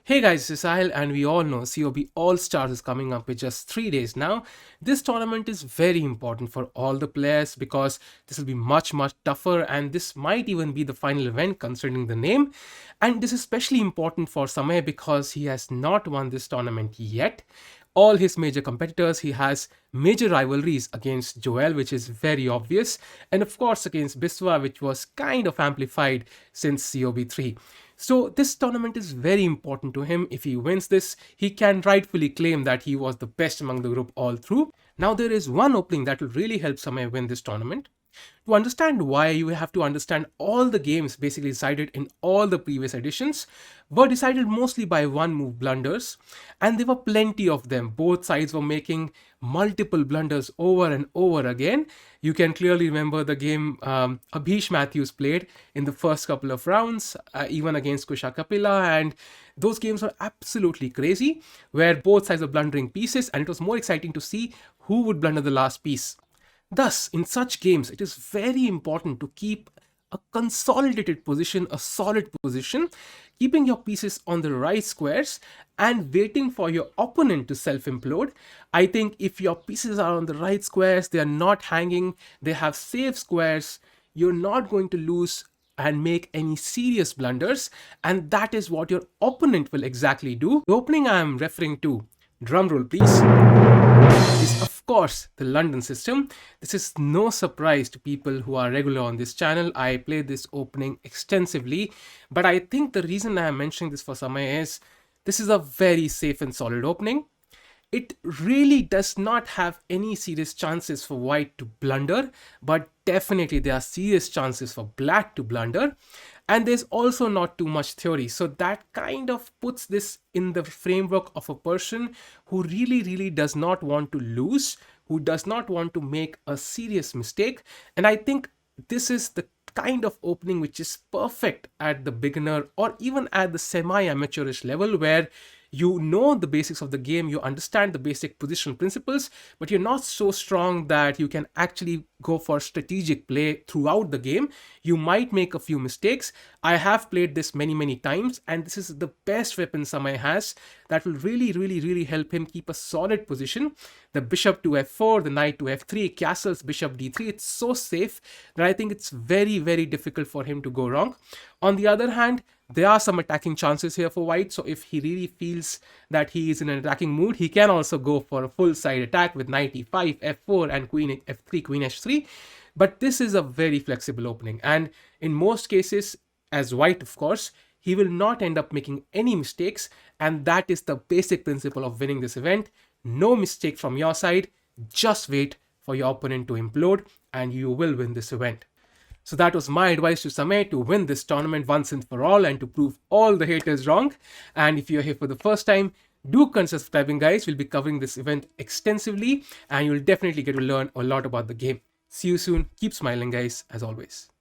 Hey guys, this is Sahil and we all know COB All Stars is coming up with just 3 days now. This tournament is very important for all the players because this will be much tougher and this might even be the final event considering the name. And this is especially important for Samay because he has not won this tournament yet. All his major competitors, he has major rivalries against Joel, which is very obvious, and of course against Biswa, which was kind of amplified since COB3. So this tournament is very important to him. If he wins this, he can rightfully claim that he was the best among the group all through. Now there is one opening that will really help Samay win this tournament. To understand why, you have to understand all the games basically decided in all the previous editions were decided mostly by one move blunders, and there were plenty of them. Both sides were making multiple blunders over and over again. You can clearly remember the game Abhish Matthews played in the first couple of rounds, even against Kusha Kapila, and those games were absolutely crazy, where both sides were blundering pieces, and it was more exciting to see who would blunder the last piece. Thus, in such games, it is very important to keep a consolidated position, a solid position, keeping your pieces on the right squares and waiting for your opponent to self-implode. I think if your pieces are on the right squares, they are not hanging, they have safe squares, you're not going to lose and make any serious blunders, and that is what your opponent will exactly do. The opening I am referring to, drumroll please, is of course the London system. This is no surprise to people who are regular on this channel. I played this opening extensively, but I think the reason I am mentioning this for Samay is this is a very safe and solid opening. It really does not have any serious chances for white to blunder, but definitely there are serious chances for black to blunder. And there's also not too much theory. So that kind of puts this in the framework of a person who really does not want to lose, who does not want to make a serious mistake. And I think this is the kind of opening which is perfect at the beginner or even at the semi-amateurish level, where you know the basics of the game, you understand the basic positional principles, but you're not so strong that you can actually go for strategic play throughout the game. You might make a few mistakes. I have played this many times, and this is the best weapon Samay has that will really help him keep a solid position. The bishop to f4, the knight to f3, castles, bishop d3, it's so safe that I think it's very difficult for him to go wrong. On the other hand, there are some attacking chances here for white, so if he really feels that he is in an attacking mood, he can also go for a full side attack with knight e5, f4 and queen f3, queen h3. But this is a very flexible opening, and in most cases, as white of course, he will not end up making any mistakes, and that is the basic principle of winning this event. No mistake from your side, just wait for your opponent to implode and you will win this event. So that was my advice to Samay to win this tournament once and for all and to prove all the haters wrong. And if you're here for the first time, do consider subscribing, guys. We'll be covering this event extensively and you'll definitely get to learn a lot about the game. See you soon. Keep smiling, guys, as always.